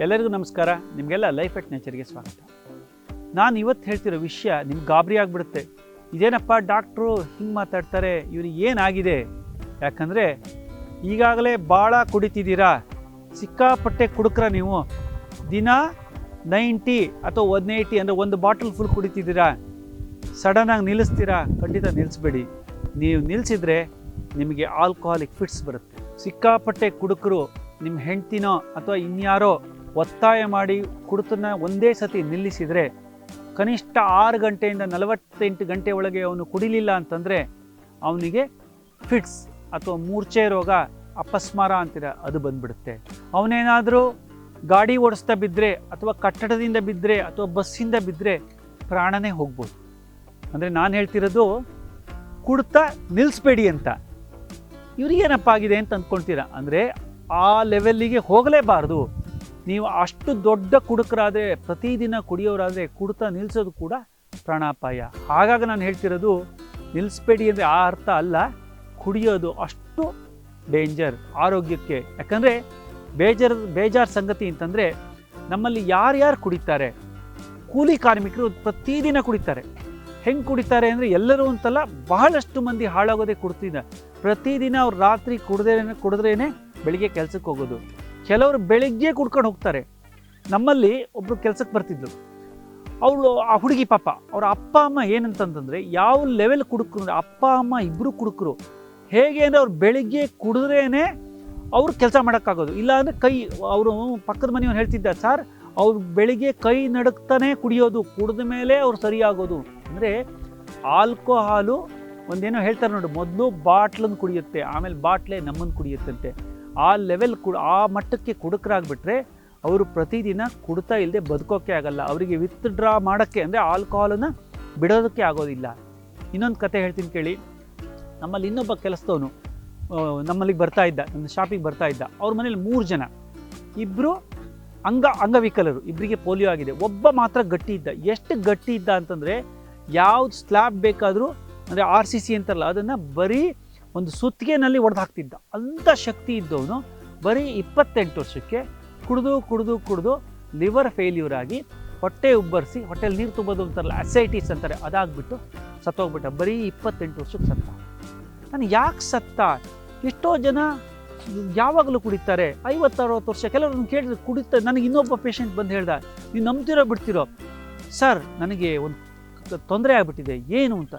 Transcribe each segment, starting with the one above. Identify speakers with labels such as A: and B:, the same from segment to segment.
A: ಎಲ್ಲರಿಗೂ ನಮಸ್ಕಾರ. ನಿಮಗೆಲ್ಲ ಲೈಫ್ ಎಟ್ ನೇಚರ್ಗೆ ಸ್ವಾಗತ. ನಾನು ಇವತ್ತು ಹೇಳ್ತಿರೋ ವಿಷಯ ನಿಮ್ಗೆ ಗಾಬರಿ ಆಗಿಬಿಡುತ್ತೆ. ಇದೇನಪ್ಪ ಡಾಕ್ಟ್ರು ಹಿಂಗೆ ಮಾತಾಡ್ತಾರೆ, ಇವ್ರಿಗೆ ಏನಾಗಿದೆ? ಯಾಕಂದರೆ ಈಗಾಗಲೇ ಭಾಳ ಕುಡಿತಿದ್ದೀರಾ, ಸಿಕ್ಕಾಪಟ್ಟೆ ಕುಡುಕ್ರ ನೀವು. ದಿನ 90 ಅಥವಾ 180 ಅಂದರೆ ಒಂದು ಬಾಟಲ್ ಫುಲ್ ಕುಡಿತಿದ್ದೀರಾ. ಸಡನ್ನಾಗಿ ನಿಲ್ಲಿಸ್ತೀರಾ? ಖಂಡಿತ ನಿಲ್ಲಿಸ್ಬೇಡಿ. ನೀವು ನಿಲ್ಲಿಸಿದ್ರೆ ನಿಮಗೆ ಆಲ್ಕೋಹಾಲಿಕ್ ಫಿಟ್ಸ್ ಬರುತ್ತೆ. ಸಿಕ್ಕಾಪಟ್ಟೆ ಕುಡುಕರು ನಿಮ್ಮ ಹೆಂಡ್ತಿನೋ ಅಥವಾ ಇನ್ಯಾರೋ ಒತ್ತಾಯ ಮಾಡಿ ಕುಡುತನ್ನ ಒಂದೇ ಸತಿ ನಿಲ್ಲಿಸಿದರೆ ಕನಿಷ್ಠ 6 ಗಂಟೆಯಿಂದ 48 ಗಂಟೆ ಒಳಗೆ ಅವನು ಕುಡಿಲಿಲ್ಲ ಅಂತಂದರೆ ಅವನಿಗೆ ಫಿಟ್ಸ್ ಅಥವಾ ಮೂರ್ಛೆ ರೋಗ, ಅಪಸ್ಮಾರ ಅಂತೀರ, ಅದು ಬಂದ್ಬಿಡುತ್ತೆ. ಅವನೇನಾದರೂ ಗಾಡಿ ಓಡಿಸ್ತಾ ಬಿದ್ದರೆ ಅಥವಾ ಕಟ್ಟಡದಿಂದ ಬಿದ್ದರೆ ಅಥವಾ ಬಸ್ಸಿಂದ ಬಿದ್ದರೆ ಪ್ರಾಣನೇ ಹೋಗ್ಬೋದು. ಅಂದರೆ ನಾನು ಹೇಳ್ತಿರೋದು ಕುಡ್ತಾ ನಿಲ್ಲಿಸ್ಬೇಡಿ ಅಂತ. ಇವ್ರಿಗೇನಪ್ಪ ಆಗಿದೆ ಅಂತ ಅಂದ್ಕೊಳ್ತೀರಾ? ಅಂದರೆ ಆ ಲೆವೆಲ್ಲಿಗೆ ಹೋಗಲೇಬಾರ್ದು. ನೀವು ಅಷ್ಟು ದೊಡ್ಡ ಕುಡುಕರಾದರೆ, ಪ್ರತಿದಿನ ಕುಡಿಯೋರಾದರೆ ಕುಡ್ತಾ ನಿಲ್ಲಿಸೋದು ಕೂಡ ಪ್ರಾಣಾಪಾಯ. ಹಾಗಾಗಿ ನಾನು ಹೇಳ್ತಿರೋದು ನಿಲ್ಲಿಸ್ಬೇಡಿ ಅಂದರೆ ಆ ಅರ್ಥ ಅಲ್ಲ, ಕುಡಿಯೋದು ಅಷ್ಟು ಡೇಂಜರ್ ಆರೋಗ್ಯಕ್ಕೆ. ಯಾಕಂದರೆ ಬೇಜಾರು ಸಂಗತಿ ಅಂತಂದರೆ ನಮ್ಮಲ್ಲಿ ಯಾರ್ಯಾರು ಕುಡಿತಾರೆ? ಕೂಲಿ ಕಾರ್ಮಿಕರು ಪ್ರತಿದಿನ ಕುಡಿತಾರೆ. ಹೆಂಗೆ ಕುಡಿತಾರೆ ಅಂದರೆ ಎಲ್ಲರೂ ಅಂತಲ್ಲ, ಬಹಳಷ್ಟು ಮಂದಿ ಹಾಳಾಗೋದೇ ಕುಡ್ತಿದ್ದ. ಪ್ರತಿದಿನ ಅವ್ರು ರಾತ್ರಿ ಕುಡಿದ್ರೇನೆ ಬೆಳಿಗ್ಗೆ ಕೆಲಸಕ್ಕೆ ಹೋಗೋದು. ಕೆಲವರು ಬೆಳಿಗ್ಗೆ ಕುಡ್ಕೊಂಡು ಹೋಗ್ತಾರೆ. ನಮ್ಮಲ್ಲಿ ಒಬ್ಬರು ಕೆಲಸಕ್ಕೆ ಬರ್ತಿದ್ರು. ಅವಳು ಆ ಹುಡುಗಿ ಪಾಪ, ಅವರ ಅಪ್ಪ ಅಮ್ಮ ಏನಂತಂತಂದರೆ ಯಾವ ಲೆವೆಲ್ ಕುಡುಕರು ಅಂದರೆ ಅಪ್ಪ ಅಮ್ಮ ಇಬ್ಬರು ಕುಡುಕರು. ಹೇಗೆ ಅಂದರೆ ಅವ್ರು ಬೆಳಿಗ್ಗೆ ಕುಡಿದ್ರೇ ಅವ್ರು ಕೆಲಸ ಮಾಡೋಕ್ಕಾಗೋದು. ಇಲ್ಲ ಅಂದರೆ ಕೈ, ಅವರು ಪಕ್ಕದ ಮನೆಯವನು ಹೇಳ್ತಿದ್ದ, ಸರ್ ಅವ್ರು ಬೆಳಿಗ್ಗೆ ಕೈ ನಡುಕ್ತಾನೆ ಕುಡಿಯೋದು, ಕುಡಿದ ಮೇಲೆ ಅವ್ರು ಸರಿಯಾಗೋದು. ಅಂದರೆ ಆಲ್ಕೋಹಾಲು ಒಂದೇನೋ ಹೇಳ್ತಾರೆ ನೋಡಿ, ಮೊದಲು ಬಾಟ್ಲನ್ನು ಕುಡಿಯುತ್ತೆ, ಆಮೇಲೆ ಬಾಟ್ಲೇ ನಮ್ಮನ್ನು ಕುಡಿಯುತ್ತಂತೆ. ಆ ಲೆವೆಲ್ ಆ ಮಟ್ಟಕ್ಕೆ ಕುಡುಕರಾಗ್ಬಿಟ್ರೆ ಅವರು ಪ್ರತಿದಿನ ಕುಡ್ತಾ ಇಲ್ಲದೆ ಬದುಕೋಕ್ಕೆ ಆಗಲ್ಲ. ಅವರಿಗೆ ವಿತ್ಡ್ರಾ ಮಾಡೋಕ್ಕೆ ಅಂದರೆ ಆಲ್ಕೋಹಾಲನ್ನು ಬಿಡೋದಕ್ಕೆ ಆಗೋದಿಲ್ಲ. ಇನ್ನೊಂದು ಕತೆ ಹೇಳ್ತೀನಿ ಕೇಳಿ. ನಮ್ಮಲ್ಲಿ ಇನ್ನೊಬ್ಬ ಕೆಲಸದವನು ನಮ್ಮಲ್ಲಿಗೆ ಬರ್ತಾ ಇದ್ದ, ನನ್ನ ಶಾಪಿಗೆ ಬರ್ತಾ ಇದ್ದ. ಅವ್ರ ಮನೇಲಿ 3 ಜನ, ಇಬ್ಬರು ಅಂಗವಿಕಲರು, ಇಬ್ಬರಿಗೆ ಪೋಲಿಯೋ ಆಗಿದೆ. ಒಬ್ಬ ಮಾತ್ರ ಗಟ್ಟಿ ಇದ್ದ. ಎಷ್ಟು ಗಟ್ಟಿ ಇದ್ದ ಅಂತಂದರೆ ಯಾವ್ದು ಸ್ಲ್ಯಾಬ್ ಬೇಕಾದರೂ, ಅಂದರೆ RCC ಅಂತಾರಲ್ಲ, ಅದನ್ನು ಬರೀ ಒಂದು ಸುತ್ತಿಗೆನಲ್ಲಿ ಒಡೆದು ಹಾಕ್ತಿದ್ದ. ಅಂಥ ಶಕ್ತಿ ಇದ್ದವನು ಬರೀ 28 ವರ್ಷಕ್ಕೆ ಕುಡಿದು ಲಿವರ್ ಫೇಲ್ಯೂರ್ ಆಗಿ ಹೊಟ್ಟೆ ಉಬ್ಬರಿಸಿ, ಹೊಟ್ಟೆಲಿ ನೀರು ತುಂಬೋದು ಅಂತಾರಲ್ಲ, ಅಸೈಟಿಸ್ ಅಂತಾರೆ, ಅದಾಗ್ಬಿಟ್ಟು ಸತ್ತೋಗ್ಬಿಟ್ಟ. ಬರೀ 28 ವರ್ಷಕ್ಕೆ ಸತ್ತ. ನಾನು ಯಾಕೆ ಸತ್ತ? ಎಷ್ಟೋ ಜನ ಯಾವಾಗಲೂ ಕುಡಿತಾರೆ, 50-60 ವರ್ಷ. ಕೆಲವ್ರನ್ನ ಕೇಳಿದ್ರೆ ಕುಡಿತಾರೆ. ನನಗೆ ಇನ್ನೊಬ್ಬ ಪೇಷಂಟ್ ಬಂದು ಹೇಳ್ದ, ನೀವು ನಂಬ್ತಿರೋ ಬಿಡ್ತಿರೋ ಸರ್, ನನಗೆ ಒಂದು ತೊಂದರೆ ಆಗ್ಬಿಟ್ಟಿದೆ. ಏನು ಅಂತ?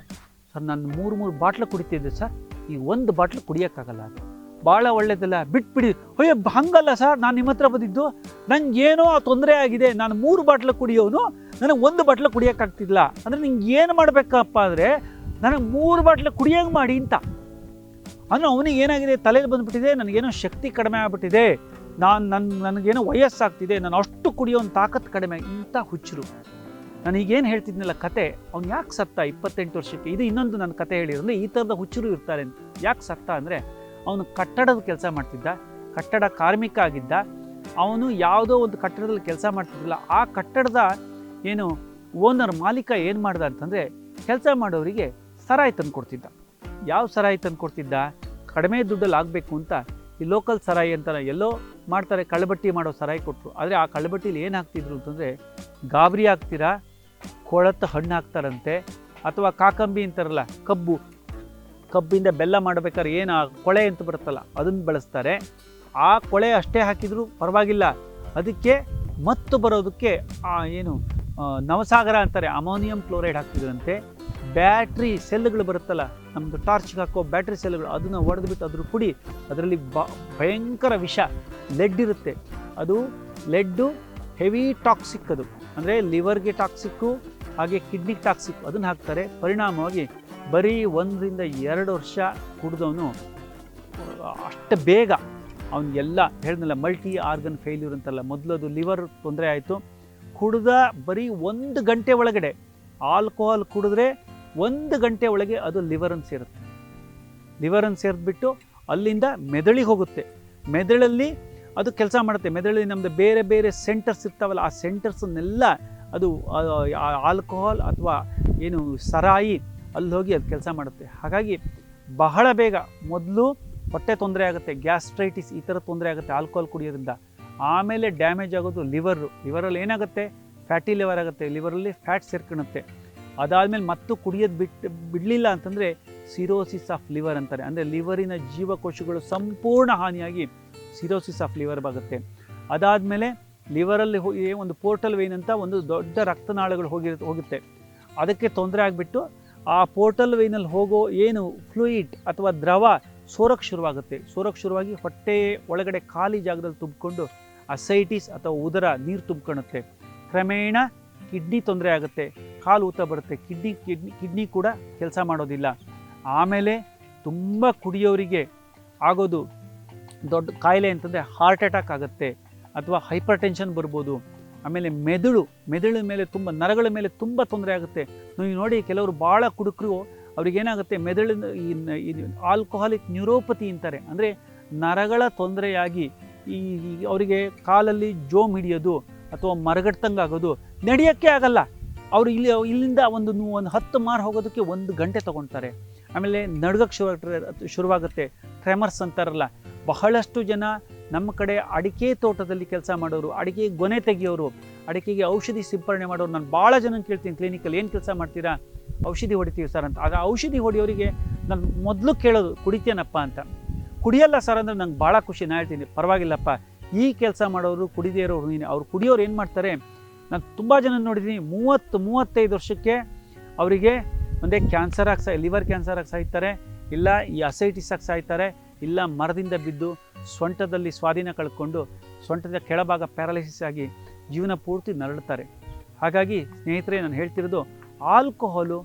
A: ಸರ್ ನಾನು 3 ಬಾಟ್ಲು ಕುಡಿತಿದ್ದೆ ಸರ್, ಈ 1 ಬಾಟ್ಲು ಕುಡಿಯೋಕ್ಕಾಗಲ್ಲ, ಅದು ಭಾಳ ಒಳ್ಳೇದಲ್ಲ, ಬಿಟ್ಬಿಡಿ. ಅಯ್ಯೋ ಹಂಗಲ್ಲ ಸರ್, ನಾನು ನಿಮ್ಮ ಹತ್ರ ಬಂದಿದ್ದು, ನಂಗೆ ಏನೋ ತೊಂದರೆ ಆಗಿದೆ, ನಾನು 3 ಬಾಟ್ಲು ಕುಡಿಯೋನು, ನನಗೆ 1 ಬಾಟ್ಲು ಕುಡಿಯೋಕ್ಕಾಗ್ತಿಲ್ಲ. ಅಂದರೆ ನಿಂಗೆ ಏನು ಮಾಡಬೇಕಪ್ಪ ಅಂದರೆ ನನಗೆ 3 ಬಾಟ್ಲು ಕುಡಿಯೋಂಗೆ ಮಾಡಿ ಅಂತ. ಅಂದರೆ ಅವನಿಗೆ ಏನಾಗಿದೆ, ತಲೆಯಲ್ಲಿ ಬಂದುಬಿಟ್ಟಿದೆ, ನನಗೇನೋ ಶಕ್ತಿ ಕಡಿಮೆ ಆಗಿಬಿಟ್ಟಿದೆ, ನನಗೇನೋ ವಯಸ್ಸಾಗ್ತಿದೆ, ನಾನು ಅಷ್ಟು ಕುಡಿಯೋ ಒಂದು ತಾಕತ್ತು ಕಡಿಮೆ, ಇಂಥ ಹುಚ್ಚರು. ನಾನು ಈಗೇನು ಹೇಳ್ತಿದ್ನಲ್ಲ ಕತೆ, ಅವ್ನು ಯಾಕೆ ಸತ್ತ 28 ವರ್ಷಕ್ಕೆ? ಇದು ಇನ್ನೊಂದು ನನ್ನ ಕತೆ ಹೇಳಿರೋದು. ಈ ಥರದ ಹುಚ್ಚರು ಇರ್ತಾರೆ. ಯಾಕೆ ಸತ್ತ ಅಂದರೆ ಅವನು ಕಟ್ಟಡದ ಕೆಲಸ ಮಾಡ್ತಿದ್ದ, ಕಟ್ಟಡ ಕಾರ್ಮಿಕ ಆಗಿದ್ದ. ಅವನು ಯಾವುದೋ ಒಂದು ಕಟ್ಟಡದಲ್ಲಿ ಕೆಲಸ ಮಾಡ್ತಿದ್ದಿಲ್ಲ. ಆ ಕಟ್ಟಡದ ಏನು ಓನರ್, ಮಾಲೀಕ ಏನು ಮಾಡ್ದ ಅಂತಂದರೆ ಕೆಲಸ ಮಾಡೋರಿಗೆ ಸರಾಯಿ ತಂದು ಕೊಡ್ತಿದ್ದ. ಯಾವ ಸರಾಯಿ ತಂದು ಕೊಡ್ತಿದ್ದ? ಕಡಿಮೆ ದುಡ್ಡಲ್ಲಿ ಆಗಬೇಕು ಅಂತ ಈ ಲೋಕಲ್ ಸರಾಯಿ ಅಂತ ಎಲ್ಲೋ ಮಾಡ್ತಾರೆ, ಕಳ್ಳಬಟ್ಟಿ ಮಾಡೋ ಸರಾಯಿ ಕೊಟ್ಟರು. ಆದರೆ ಆ ಕಳ್ಳಬಟ್ಟಿಲಿ ಏನು ಹಾಕ್ತಿದ್ರು ಅಂತಂದರೆ ಗಾಬರಿ ಆಗ್ತೀರಾ, ಕೊಳತ್ತ ಹಣ್ಣು ಹಾಕ್ತಾರಂತೆ, ಅಥವಾ ಕಾಕಂಬಿ ಅಂತಾರಲ್ಲ, ಕಬ್ಬಿಂದ ಬೆಲ್ಲ ಮಾಡಬೇಕಾದ್ರೆ ಏನು ಕೊಳೆ ಅಂತ ಬರುತ್ತಲ್ಲ, ಅದನ್ನು ಬಳಸ್ತಾರೆ. ಆ ಕೊಳೆ ಅಷ್ಟೇ ಹಾಕಿದರೂ ಪರವಾಗಿಲ್ಲ, ಅದಕ್ಕೆ ಮತ್ತು ಬರೋದಕ್ಕೆ ಏನು ನವಸಾಗರ ಅಂತಾರೆ, ಅಮೋನಿಯಂ ಕ್ಲೋರೈಡ್ ಹಾಕ್ತಿದ್ರಂತೆ. ಬ್ಯಾಟ್ರಿ ಸೆಲ್ಗಳು ಬರುತ್ತಲ್ಲ, ನಮ್ಮದು ಟಾರ್ಚ್ಗೆ ಹಾಕೋ ಬ್ಯಾಟ್ರಿ ಸೆಲ್ಗಳು, ಅದನ್ನು ಒಡೆದ್ಬಿಟ್ಟು ಅದ್ರ ಪುಡಿ, ಅದರಲ್ಲಿ ಭಯಂಕರ ವಿಷ, ಲೆಡ್ ಇರುತ್ತೆ. ಅದು ಲೆಡ್ಡು ಹೆವಿ ಟಾಕ್ಸಿಕ್, ಅದು ಅಂದರೆ ಲಿವರ್ಗೆ ಟಾಕ್ಸಿಕ್ಕು, ಹಾಗೆ ಕಿಡ್ನಿಗೆ ಟಾಕ್ಸಿಕ್, ಅದನ್ನು ಹಾಕ್ತಾರೆ. ಪರಿಣಾಮವಾಗಿ ಬರೀ 1-2 ವರ್ಷ ಕುಡಿದವನು ಅಷ್ಟು ಬೇಗ ಅವನಿಗೆಲ್ಲ ಹೇಳಿದ್ನಲ್ಲ, ಮಲ್ಟಿ ಆರ್ಗನ್ ಫೇಲ್ಯೂರ್ ಅಂತಲ್ಲ, ಮೊದಲು ಅದು ಲಿವರ್ ತೊಂದರೆ ಆಯಿತು. ಕುಡಿದ ಬರೀ 1 ಗಂಟೆ ಒಳಗಡೆ, ಆಲ್ಕೋಹಾಲ್ ಕುಡಿದ್ರೆ 1 ಗಂಟೆ ಒಳಗೆ ಅದು ಲಿವರನ್ನು ಸೇರುತ್ತೆ. ಲಿವರನ್ನು ಸೇರಿದ್ಬಿಟ್ಟು ಅಲ್ಲಿಂದ ಮೆದುಳಿಗೆ ಹೋಗುತ್ತೆ. ಮೆದುಳಲ್ಲಿ ಅದು ಕೆಲಸ ಮಾಡುತ್ತೆ. ಮೆದುಳಲ್ಲಿ ನಮ್ಮದು ಬೇರೆ ಬೇರೆ ಸೆಂಟರ್ಸ್ ಇರ್ತಾವಲ್ಲ, ಆ ಸೆಂಟರ್ಸನ್ನೆಲ್ಲ ಅದು ಆಲ್ಕೋಹಾಲ್ ಅಥವಾ ಏನು ಸರಾಯಿ ಅಲ್ಲಿ ಹೋಗಿ ಅದು ಕೆಲಸ ಮಾಡುತ್ತೆ. ಹಾಗಾಗಿ ಬಹಳ ಬೇಗ ಮೊದಲು ಹೊಟ್ಟೆ ತೊಂದರೆ ಆಗುತ್ತೆ, ಗ್ಯಾಸ್ಟ್ರೈಟಿಸ್ ಈ ಥರ ತೊಂದರೆ ಆಗುತ್ತೆ ಆಲ್ಕೋಹಾಲ್ ಕುಡಿಯೋದ್ರಿಂದ. ಆಮೇಲೆ ಡ್ಯಾಮೇಜ್ ಆಗೋದು ಲಿವರಲ್ಲಿ ಏನಾಗುತ್ತೆ, ಫ್ಯಾಟಿ ಲಿವರ್ ಆಗುತ್ತೆ, ಲಿವರಲ್ಲಿ ಫ್ಯಾಟ್ ಸೇರ್ಕೊಳ್ಳುತ್ತೆ. ಅದಾದಮೇಲೆ ಮತ್ತು ಕುಡಿಯೋದು ಬಿಡಲಿಲ್ಲ ಅಂತಂದರೆ ಸಿರೋಸಿಸ್ ಆಫ್ ಲಿವರ್ ಅಂತಾರೆ. ಅಂದರೆ ಲಿವರಿನ ಜೀವಕೋಶಗಳು ಸಂಪೂರ್ಣ ಹಾನಿಯಾಗಿ ಸಿರೋಸಿಸ್ ಆಫ್ ಲಿವರ್ ಆಗುತ್ತೆ. ಅದಾದಮೇಲೆ ಲಿವರಲ್ಲಿ ಒಂದು ಪೋರ್ಟಲ್ ವೇನ್ ಅಂತ ಒಂದು ದೊಡ್ಡ ರಕ್ತನಾಳಗಳು ಹೋಗುತ್ತೆ, ಅದಕ್ಕೆ ತೊಂದರೆ ಆಗಿಬಿಟ್ಟು ಆ ಪೋರ್ಟಲ್ ವೇನಲ್ಲಿ ಹೋಗೋ ಏನು ಫ್ಲೂಯಿಡ್ ಅಥವಾ ದ್ರವ ಸೋರಕ್ಕೆ ಶುರುವಾಗಿ ಹೊಟ್ಟೆ ಒಳಗಡೆ ಖಾಲಿ ಜಾಗದಲ್ಲಿ ತುಂಬಿಕೊಂಡು ಅಸೈಟಿಸ್ ಅಥವಾ ಉದರ ನೀರು ತುಂಬ್ಕೊಳ್ಳುತ್ತೆ. ಕ್ರಮೇಣ ಕಿಡ್ನಿ ತೊಂದರೆ ಆಗುತ್ತೆ, ಕಾಲು ಊತ ಬರುತ್ತೆ, ಕಿಡ್ನಿ ಕೂಡ ಕೆಲಸ ಮಾಡೋದಿಲ್ಲ. ಆಮೇಲೆ ತುಂಬ ಕುಡಿಯೋರಿಗೆ ಆಗೋದು ದೊಡ್ಡ ಕಾಯಿಲೆ ಅಂತಂದರೆ ಹಾರ್ಟ್ ಅಟ್ಯಾಕ್ ಆಗುತ್ತೆ ಅಥವಾ ಹೈಪರ್ ಟೆನ್ಷನ್ ಬರ್ಬೋದು. ಆಮೇಲೆ ಮೆದುಳು ಮೇಲೆ ತುಂಬ ನರಗಳ ಮೇಲೆ ತುಂಬ ತೊಂದರೆ ಆಗುತ್ತೆ. ನೀವು ನೋಡಿ, ಕೆಲವರು ಭಾಳ ಕುಡುಕರು ಅವ್ರಿಗೇನಾಗುತ್ತೆ, ಮೆದುಳಿನ ಈ ಆಲ್ಕೋಹಾಲಿಕ್ ನ್ಯೂರೋಪತಿ ಅಂತಾರೆ. ಅಂದರೆ ನರಗಳ ತೊಂದರೆಯಾಗಿ ಅವರಿಗೆ ಕಾಲಲ್ಲಿ ಜೋಮ್ ಹಿಡಿಯೋದು ಅಥವಾ ಮರಗಟ್ಟಂಗಾಗೋದು, ನಡೆಯೋಕ್ಕೆ ಆಗಲ್ಲ. ಅವರು ಇಲ್ಲಿಂದ ಒಂದು 10 ಮಾರು ಹೋಗೋದಕ್ಕೆ 1 ಗಂಟೆ ತೊಗೊಳ್ತಾರೆ. ಆಮೇಲೆ ನಡ್ಗಕ್ಕೆ ಶುರುವಾಗುತ್ತೆ, ಟ್ರೆಮರ್ಸ್ ಅಂತಾರಲ್ಲ. ಬಹಳಷ್ಟು ಜನ ನಮ್ಮ ಕಡೆ ಅಡಿಕೆ ತೋಟದಲ್ಲಿ ಕೆಲಸ ಮಾಡೋರು, ಅಡಿಕೆ ಗೊನೆ ತೆಗಿಯೋರು, ಅಡಿಕೆಗೆ ಔಷಧಿ ಸಿಂಪರಣೆ ಮಾಡೋರು, ನಾನು ಭಾಳ ಜನ ಕೇಳ್ತೀನಿ ಕ್ಲಿನಿಕಲ್ಲಿ, ಏನು ಕೆಲಸ ಮಾಡ್ತೀರಾ? ಔಷಧಿ ಹೊಡಿತೀವಿ ಸರ್ ಅಂತ. ಆಗ ಔಷಧಿ ಹೊಡಿಯೋರಿಗೆ ನಾನು ಮೊದಲು ಕೇಳೋದು, ಕುಡಿತೇನಪ್ಪ ಅಂತ. ಕುಡಿಯಲ್ಲ ಸರ್ ಅಂದರೆ ನಂಗೆ ಭಾಳ ಖುಷಿ. ನಾನು ಹೇಳ್ತೀನಿ, ಪರವಾಗಿಲ್ಲಪ್ಪ, ಈ ಕೆಲಸ ಮಾಡೋರು ಕುಡಿದೇ ಇರೋರು ನೀನು. ಅವ್ರು ಕುಡಿಯೋರು ಏನು ಮಾಡ್ತಾರೆ, ನಾನು ತುಂಬ ಜನ ನೋಡಿದ್ದೀನಿ, 30-35 ವರ್ಷಕ್ಕೆ ಅವರಿಗೆ ಒಂದೇ ಲಿವರ್ ಕ್ಯಾನ್ಸರ್ ಆಗಿ ಸಾಯ್ತಾರೆ, ಇಲ್ಲ ಈ ಅಸೈಟಿಸ್ ಆಗಿ ಸಾಯ್ತಾರೆ, ಇಲ್ಲ ಮರದಿಂದ ಬಿದ್ದು ಸೊಂಟದಲ್ಲಿ ಸ್ವಾಧೀನ ಕಳ್ಕೊಂಡು ಸೊಂಟದ ಕೆಳಭಾಗ ಪ್ಯಾರಾಲಿಸಿಸ್ ಆಗಿ ಜೀವನ ಪೂರ್ತಿ ನರಳುತ್ತಾರೆ. ಹಾಗಾಗಿ ಸ್ನೇಹಿತರೆ, ನಾನು ಹೇಳ್ತಿರೋದು, ಆಲ್ಕೋಹಾಲು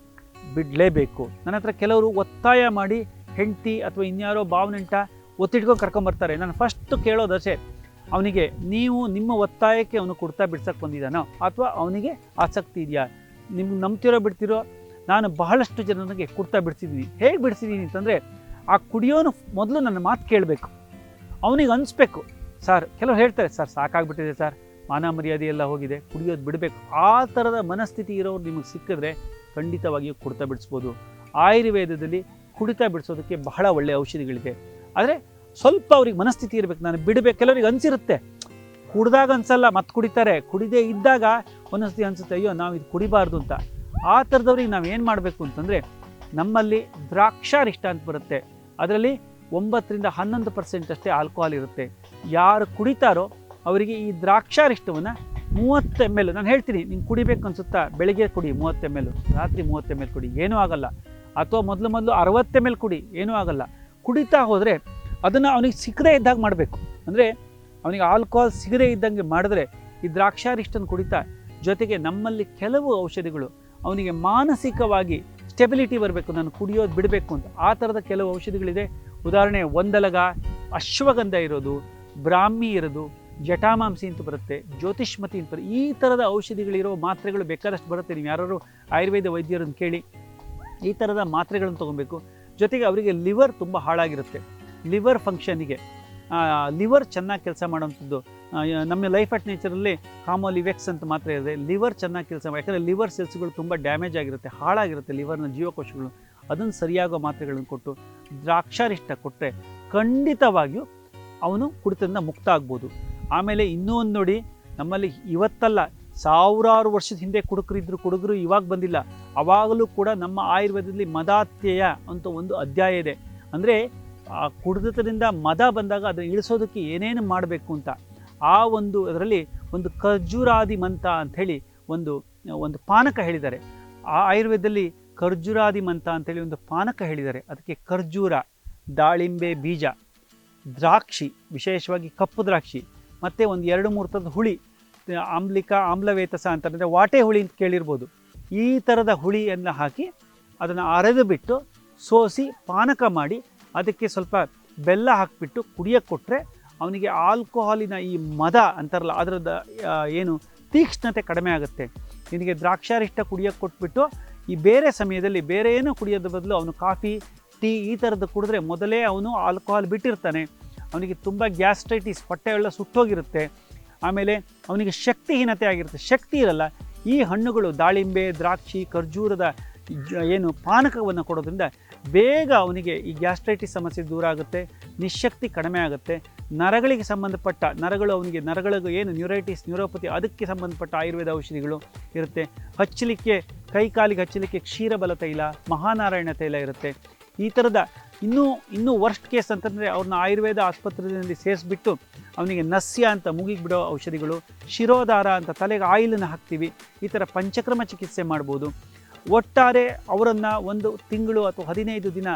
A: ಬಿಡಲೇಬೇಕು. ನನ್ನ ಹತ್ರ ಕೆಲವರು ಒತ್ತಾಯ ಮಾಡಿ ಹೆಂಡತಿ ಅಥವಾ ಇನ್ಯಾರೋ ಭಾವನೆಂಟ ಒತ್ತಿಟ್ಕೊಂಡು ಕರ್ಕೊಂಬರ್ತಾರೆ. ನಾನು ಫಸ್ಟ್ ಕೇಳೋದಷ್ಟೇ, ಅವನಿಗೆ ನೀವು ನಿಮ್ಮ ಒತ್ತಾಯಕ್ಕೆ ಅವನು ಕುಡ್ತಾ ಬಿಡ್ಸಕ್ಕೆ ಬಂದಿದ್ದಾನೋ ಅಥವಾ ಅವನಿಗೆ ಆಸಕ್ತಿ ಇದೆಯಾ? ನಿಮ್ಗೆ ನಂಬ್ತಿರೋ ಬಿಡ್ತಿರೋ? ನಾನು ಬಹಳಷ್ಟು ಜನರಿಗೆ ಕುಡ್ತಾ ಬಿಡಿಸಿದ್ದೀನಿ. ಹೇಗೆ ಬಿಡಿಸಿದ್ದೀನಿ ಅಂತಂದರೆ, ಆ ಕುಡಿಯೋನು ಮೊದಲು ನನ್ನ ಮಾತು ಕೇಳಬೇಕು, ಅವನಿಗೆ ಅನಿಸ್ಬೇಕು. ಸರ್, ಕೆಲವರು ಹೇಳ್ತಾರೆ, ಸರ್ ಸಾಕಾಗ್ಬಿಟ್ಟಿದೆ ಸರ್, ಮಾನ ಮರ್ಯಾದೆ ಎಲ್ಲ ಹೋಗಿದೆ, ಕುಡಿಯೋದು ಬಿಡಬೇಕು. ಆ ಥರದ ಮನಸ್ಥಿತಿ ಇರೋರು ನಿಮಗೆ ಸಿಕ್ಕಿದ್ರೆ ಖಂಡಿತವಾಗಿಯೂ ಕುಡ್ತಾ ಬಿಡಿಸ್ಬೋದು. ಆಯುರ್ವೇದದಲ್ಲಿ ಕುಡಿತಾ ಬಿಡಿಸೋದಕ್ಕೆ ಬಹಳ ಒಳ್ಳೆಯ ಔಷಧಿಗಳಿದೆ. ಆದರೆ ಸ್ವಲ್ಪ ಅವ್ರಿಗೆ ಮನಸ್ಥಿತಿ ಇರಬೇಕು, ನಾನು ಬಿಡಬೇಕು. ಕೆಲವರಿಗೆ ಅನಿಸಿರುತ್ತೆ, ಕುಡ್ದಾಗ ಅನಿಸಲ್ಲ, ಮತ್ತೆ ಕುಡಿತಾರೆ. ಕುಡಿದೇ ಇದ್ದಾಗ ಒಂದೊಂದ್ಸತಿ ಅನಿಸುತ್ತೆ, ಅಯ್ಯೋ ನಾವು ಇದು ಕುಡಿಬಾರ್ದು ಅಂತ. ಆ ಥರದವ್ರಿಗೆ ನಾವು ಏನು ಮಾಡಬೇಕು ಅಂತಂದರೆ, ನಮ್ಮಲ್ಲಿ ದ್ರಾಕ್ಷಾರಿಷ್ಟ ಅಂತ ಬರುತ್ತೆ, ಅದರಲ್ಲಿ 9-11% ಅಷ್ಟೇ ಆಲ್ಕೋಹಾಲ್ ಇರುತ್ತೆ. ಯಾರು ಕುಡಿತಾರೋ ಅವರಿಗೆ ಈ ದ್ರಾಕ್ಷಾರಿಷ್ಟವನ್ನು 30 ml, ನಾನು ಹೇಳ್ತೀನಿ, ನಿಂಗೆ ಕುಡಿಬೇಕು ಅನಿಸುತ್ತಾ, ಬೆಳಗ್ಗೆ ಕುಡಿ 30 ml, ರಾತ್ರಿ 30 ml ಕುಡಿ, ಏನೂ ಆಗಲ್ಲ. ಅಥವಾ ಮೊದಲು 60 ml ಕುಡಿ, ಏನೂ ಆಗಲ್ಲ. ಕುಡಿತಾ ಹೋದರೆ ಅದನ್ನು ಅವನಿಗೆ ಸಿಕ್ಕದೇ ಇದ್ದಾಗ ಮಾಡಬೇಕು. ಅಂದರೆ ಅವನಿಗೆ ಆಲ್ಕೋಹಾಲ್ ಸಿಗದೇ ಇದ್ದಂಗೆ ಮಾಡಿದ್ರೆ ಈ ದ್ರಾಕ್ಷಾರಿಷ್ಟನ್ನು ಕುಡಿತಾ, ಜೊತೆಗೆ ನಮ್ಮಲ್ಲಿ ಕೆಲವು ಔಷಧಿಗಳು ಅವನಿಗೆ ಮಾನಸಿಕವಾಗಿ ಸ್ಟೆಬಿಲಿಟಿ ಬರಬೇಕು, ನಾನು ಕುಡಿಯೋದು ಬಿಡಬೇಕು ಅಂತ. ಆ ಥರದ ಕೆಲವು ಔಷಧಿಗಳಿದೆ. ಉದಾಹರಣೆ, ಒಂದಲಗ, ಅಶ್ವಗಂಧ ಇರೋದು, ಬ್ರಾಹ್ಮಿ ಇರೋದು, ಜಟಾಮಾಂಸಿ ಅಂತ ಬರುತ್ತೆ, ಜ್ಯೋತಿಷ್ಮತಿ ಅಂತ ಬರುತ್ತೆ. ಈ ಥರದ ಔಷಧಿಗಳಿರೋ ಮಾತ್ರೆಗಳು ಬೇಕಾದಷ್ಟು ಬರುತ್ತೆ. ನೀವು ಯಾರು ಆಯುರ್ವೇದ ವೈದ್ಯರನ್ನು ಕೇಳಿ ಈ ಥರದ ಮಾತ್ರೆಗಳನ್ನು ತೊಗೊಬೇಕು. ಜೊತೆಗೆ ಅವರಿಗೆ ಲಿವರ್ ತುಂಬ ಹಾಳಾಗಿರುತ್ತೆ. ಲಿವರ್ ಫಂಕ್ಷನಿಗೆ, ಲಿವರ್ ಚೆನ್ನಾಗಿ ಕೆಲಸ ಮಾಡೋವಂಥದ್ದು, ನಮ್ಮ ಲೈಫ್ ಅಟ್ ನೇಚರಲ್ಲಿ ಕಾಮೋಲಿವೆಕ್ಸ್ ಅಂತ ಮಾತ್ರೆ ಇದೆ. ಲಿವರ್ ಚೆನ್ನಾಗಿ ಕೆಲಸ ಮಾಡಿ, ಯಾಕಂದರೆ ಲಿವರ್ ಸೆಲ್ಸ್ಗಳು ತುಂಬ ಡ್ಯಾಮೇಜ್ ಆಗಿರುತ್ತೆ, ಹಾಳಾಗಿರುತ್ತೆ ಲಿವರ್ನ ಜೀವಕೋಶಗಳು. ಅದನ್ನು ಸರಿಯಾಗೋ ಮಾತ್ರೆಗಳನ್ನು ಕೊಟ್ಟು ದ್ರಾಕ್ಷಾರಿಷ್ಟ ಕೊಟ್ಟರೆ ಖಂಡಿತವಾಗಿಯೂ ಅವನು ಕುಡಿತದಿಂದ ಮುಕ್ತ ಆಗ್ಬೋದು. ಆಮೇಲೆ ಇನ್ನೂ ಒಂದು ನೋಡಿ, ನಮ್ಮಲ್ಲಿ ಇವತ್ತಲ್ಲ, ಸಾವಿರಾರು ವರ್ಷದ ಹಿಂದೆ ಕುಡುಗರು ಇವಾಗ ಬಂದಿಲ್ಲ. ಅವಾಗಲೂ ಕೂಡ ನಮ್ಮ ಆಯುರ್ವೇದದಲ್ಲಿ ಮದಾತ್ಯಯ ಅಂತ ಒಂದು ಅಧ್ಯಾಯ ಇದೆ. ಅಂದರೆ ಆ ಕುಡಿತದಿಂದ ಮದ ಬಂದಾಗ ಅದನ್ನು ಇಳಿಸೋದಕ್ಕೆ ಏನೇನು ಮಾಡಬೇಕು ಅಂತ, ಆ ಒಂದು ಅದರಲ್ಲಿ ಒಂದು ಖರ್ಜೂರಾದಿ ಮಂತ ಅಂಥೇಳಿ ಒಂದು ಪಾನಕ ಹೇಳಿದ್ದಾರೆ. ಆ ಆಯುರ್ವೇದದಲ್ಲಿ ಖರ್ಜೂರಾದಿ ಮಂತ ಅಂಥೇಳಿ ಒಂದು ಪಾನಕ ಹೇಳಿದ್ದಾರೆ. ಅದಕ್ಕೆ ಖರ್ಜೂರ, ದಾಳಿಂಬೆ ಬೀಜ, ದ್ರಾಕ್ಷಿ, ವಿಶೇಷವಾಗಿ ಕಪ್ಪು ದ್ರಾಕ್ಷಿ, ಮತ್ತು ಒಂದು 2-3 ಥರದ ಹುಳಿ, ಆಮ್ಲವೇತಸ ಅಂತಂದರೆ ವಾಟೆ ಹುಳಿ ಅಂತ ಕೇಳಿರ್ಬೋದು. ಈ ಥರದ ಹುಳಿಯನ್ನು ಹಾಕಿ ಅದನ್ನು ಅರೆದು ಬಿಟ್ಟು ಸೋಸಿ ಪಾನಕ ಮಾಡಿ ಅದಕ್ಕೆ ಸ್ವಲ್ಪ ಬೆಲ್ಲ ಹಾಕಿಬಿಟ್ಟು ಕುಡಿಯೋಕ್ಕೆ ಕೊಟ್ಟರೆ ಅವನಿಗೆ ಆಲ್ಕೋಹಾಲಿನ ಈ ಮದ ಅಂತಾರಲ್ಲ, ಅದರದ ಏನು ತೀಕ್ಷ್ಣತೆ ಕಡಿಮೆ ಆಗುತ್ತೆ. ನಿನಗೆ ದ್ರಾಕ್ಷಾರಿಷ್ಟ ಕುಡಿಯೋಕ್ಕೆ ಕೊಟ್ಬಿಟ್ಟು ಈ ಬೇರೆ ಸಮಯದಲ್ಲಿ ಬೇರೆ ಏನೋ ಕುಡಿಯೋದ್ರ ಬದಲು ಅವನು ಕಾಫಿ, ಟೀ ಈ ಥರದ್ದು ಕುಡಿದ್ರೆ ಮೊದಲೇ ಅವನು ಆಲ್ಕೋಹಾಲ್ ಬಿಟ್ಟಿರ್ತಾನೆ. ಅವನಿಗೆ ತುಂಬ ಗ್ಯಾಸ್ಟ್ರೈಟಿಸ್, ಹೊಟ್ಟೆ ಎಲ್ಲ ಸುಟ್ಟೋಗಿರುತ್ತೆ. ಆಮೇಲೆ ಅವನಿಗೆ ಶಕ್ತಿಹೀನತೆ ಆಗಿರುತ್ತೆ, ಶಕ್ತಿ ಇರಲ್ಲ. ಈ ಹಣ್ಣುಗಳು ದಾಳಿಂಬೆ, ದ್ರಾಕ್ಷಿ, ಖರ್ಜೂರದ ಏನು ಪಾನಕವನ್ನು ಕೊಡೋದ್ರಿಂದ ಬೇಗ ಅವನಿಗೆ ಈ ಗ್ಯಾಸ್ಟ್ರೈಟಿಸ್ ಸಮಸ್ಯೆ ದೂರ ಆಗುತ್ತೆ, ನಿಶಕ್ತಿ ಕಡಿಮೆ ಆಗುತ್ತೆ, ನರಗಳಿಗೆ ಸಂಬಂಧಪಟ್ಟ ನರಗಳಿಗೂ ಏನು ನ್ಯೂರೈಟಿಸ್ ನ್ಯೂರೋಪತಿ ಅದಕ್ಕೆ ಸಂಬಂಧಪಟ್ಟ ಆಯುರ್ವೇದ ಔಷಧಿಗಳು ಇರುತ್ತೆ. ಹಚ್ಚಲಿಕ್ಕೆ ಕೈ ಕಾಲಿಗೆ ಹಚ್ಚಲಿಕ್ಕೆ ಕ್ಷೀರಬಲ ತೈಲ, ಮಹಾನಾರಾಯಣ ತೈಲ ಇರುತ್ತೆ. ಈ ಥರದ ಇನ್ನೂ ವರ್ಸ್ಟ್ ಕೇಸ್ ಅಂತಂದರೆ ಅವ್ರನ್ನ ಆಯುರ್ವೇದ ಆಸ್ಪತ್ರೆಯಲ್ಲಿ ಸೇರಿಸ್ಬಿಟ್ಟು ಅವನಿಗೆ ನಸ್ಯ ಅಂತ ಮುಗಿಗೆ ಬಿಡೋ ಔಷಧಿಗಳು, ಶಿರೋಧಾರ ಅಂತ ತಲೆಗೆ ಆಯಿಲನ್ನು ಹಾಕ್ತೀವಿ. ಈ ಥರ ಪಂಚಕ್ರಮ ಚಿಕಿತ್ಸೆ ಮಾಡ್ಬೋದು. ಒಟ್ಟಾರೆ ಅವರನ್ನು 1 ತಿಂಗಳು ಅಥವಾ 15 ದಿನ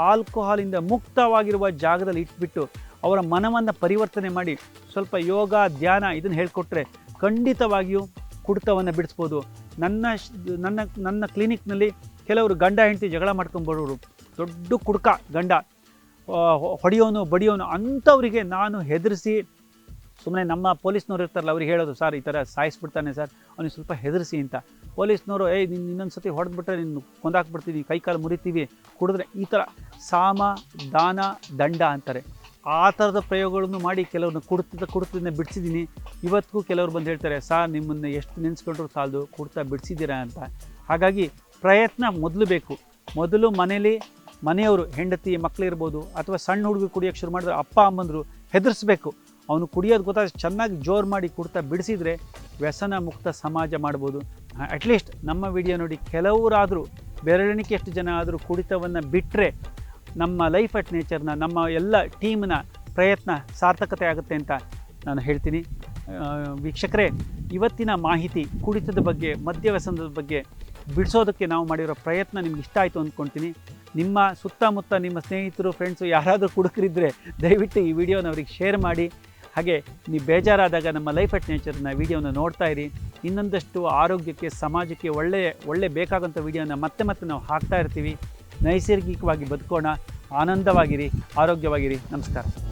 A: ಆಲ್ಕೋಹಾಲಿಂದ ಮುಕ್ತವಾಗಿರುವ ಜಾಗದಲ್ಲಿ ಇಟ್ಬಿಟ್ಟು ಅವರ ಮನವನ್ನು ಪರಿವರ್ತನೆ ಮಾಡಿ ಸ್ವಲ್ಪ ಯೋಗ ಧ್ಯಾನ ಇದನ್ನು ಹೇಳಿಕೊಟ್ರೆ ಖಂಡಿತವಾಗಿಯೂ ಕುಡಿತವನ್ನು ಬಿಡಿಸ್ಬೋದು. ನನ್ನ ಕ್ಲಿನಿಕ್ನಲ್ಲಿ ಕೆಲವರು ಗಂಡ ಹೆಂಡತಿ ಜಗಳ ಮಾಡ್ಕೊಂಬರೋರು, ದೊಡ್ಡ ಕುಡ್ಕ ಗಂಡ ಹೊಡೆಯೋನು ಬಡಿಯೋನು, ಅಂಥವರಿಗೆ ನಾನು ಹೆದರಿಸಿ ಸುಮ್ಮನೆ ನಮ್ಮ ಪೊಲೀಸ್ನವ್ರು ಇರ್ತಾರಲ್ಲ ಅವ್ರಿಗೆ ಹೇಳೋದು, ಸರ್ ಈ ಥರ ಸಾಯಿಸ್ಬಿಡ್ತಾನೆ ಸರ್, ಅವ್ನಿಗೆ ಸ್ವಲ್ಪ ಹೆದರಿಸಿ ಅಂತ. ಪೊಲೀಸ್ನವರು ನೀನು ಇನ್ನೊಂದು ಸತಿ ಹೊಡೆದ್ಬಿಟ್ರೆ ನೀನು ಕೊಂದಾಕ್ಬಿಡ್ತೀವಿ, ಕೈಕಾಲು ಮುರಿತೀವಿ, ಕುಡಿದ್ರೆ ಈ ಥರ ಸಾಮ ದಾನ ದಂಡ ಅಂತಾರೆ. ಆ ಥರದ ಪ್ರಯೋಗಗಳನ್ನು ಮಾಡಿ ಕೆಲವ್ರನ್ನ ಕುಡ್ತದಿಂದ ಬಿಡಿಸಿದ್ದೀನಿ. ಇವತ್ತಿಗೂ ಕೆಲವ್ರು ಬಂದು ಹೇಳ್ತಾರೆ, ಸರ್ ನಿಮ್ಮನ್ನು ಎಷ್ಟು ನೆನೆಸ್ಕೊಂಡ್ರು ಸಾಲದು, ಕುಡ್ತಾ ಬಿಡಿಸಿದ್ದೀರಾ ಅಂತ. ಹಾಗಾಗಿ ಪ್ರಯತ್ನ ಮೊದಲು ಬೇಕು. ಮೊದಲು ಮನೆಯವರು ಹೆಂಡತಿ ಮಕ್ಕಳಿರ್ಬೋದು ಅಥವಾ ಸಣ್ಣ ಹುಡುಗ ಕುಡಿಯೋಕ್ಕೆ ಶುರು ಮಾಡಿದ್ರೆ ಅಪ್ಪ ಅಮ್ಮಂದರು ಹೆದರಿಸ್ಬೇಕು. ಅವನು ಕುಡಿಯೋದು ಗೊತ್ತಾಗ ಚೆನ್ನಾಗಿ ಜೋರು ಮಾಡಿ ಕುಡ್ತಾ ಬಿಡಿಸಿದರೆ ವ್ಯಸನ ಮುಕ್ತ ಸಮಾಜ ಮಾಡ್ಬೋದು. ಅಟ್ಲೀಸ್ಟ್ ನಮ್ಮ ವಿಡಿಯೋ ನೋಡಿ ಕೆಲವರಾದರೂ ಬೆರಳೆಣಿಕೆಯಷ್ಟು ಜನ ಆದರೂ ಕುಡಿತವನ್ನು ಬಿಟ್ಟರೆ ನಮ್ಮ ಲೈಫ್ ಅಟ್ ನೇಚರ್ನ ನಮ್ಮ ಎಲ್ಲ ಟೀಮ್ನ ಪ್ರಯತ್ನ ಸಾರ್ಥಕತೆ ಆಗುತ್ತೆ ಅಂತ ನಾನು ಹೇಳ್ತೀನಿ. ವೀಕ್ಷಕರೇ, ಇವತ್ತಿನ ಮಾಹಿತಿ ಕುಡಿತದ ಬಗ್ಗೆ, ಮದ್ಯವ್ಯಸನದ ಬಗ್ಗೆ ಬಿಡಿಸೋದಕ್ಕೆ ನಾವು ಮಾಡಿರೋ ಪ್ರಯತ್ನ ನಿಮ್ಗೆ ಇಷ್ಟ ಆಯಿತು ಅಂದ್ಕೊಳ್ತೀನಿ. ನಿಮ್ಮ ಸುತ್ತಮುತ್ತ ನಿಮ್ಮ ಸ್ನೇಹಿತರು ಫ್ರೆಂಡ್ಸು ಯಾರಾದರೂ ಕುಡುಕರಿದ್ದರೆ ದಯವಿಟ್ಟು ಈ ವಿಡಿಯೋನ ಅವ್ರಿಗೆ ಶೇರ್ ಮಾಡಿ. ಹಾಗೆ ನೀವು ಬೇಜಾರಾದಾಗ ನಮ್ಮ ಲೈಫ್ ಅಟ್ ನೇಚರ್ನ ವಿಡಿಯೋನ ನೋಡ್ತಾ ಇರಿ. ಇನ್ನೊಂದಷ್ಟು ಆರೋಗ್ಯಕ್ಕೆ ಸಮಾಜಕ್ಕೆ ಒಳ್ಳೆ ಬೇಕಾದಂಥ ವಿಡಿಯೋನ ಮತ್ತೆ ನಾವು ಹಾಕ್ತಾ ಇರ್ತೀವಿ. ನೈಸರ್ಗಿಕವಾಗಿ ಬದುಕೋಣ, ಆನಂದವಾಗಿರಿ, ಆರೋಗ್ಯವಾಗಿರಿ. ನಮಸ್ಕಾರ.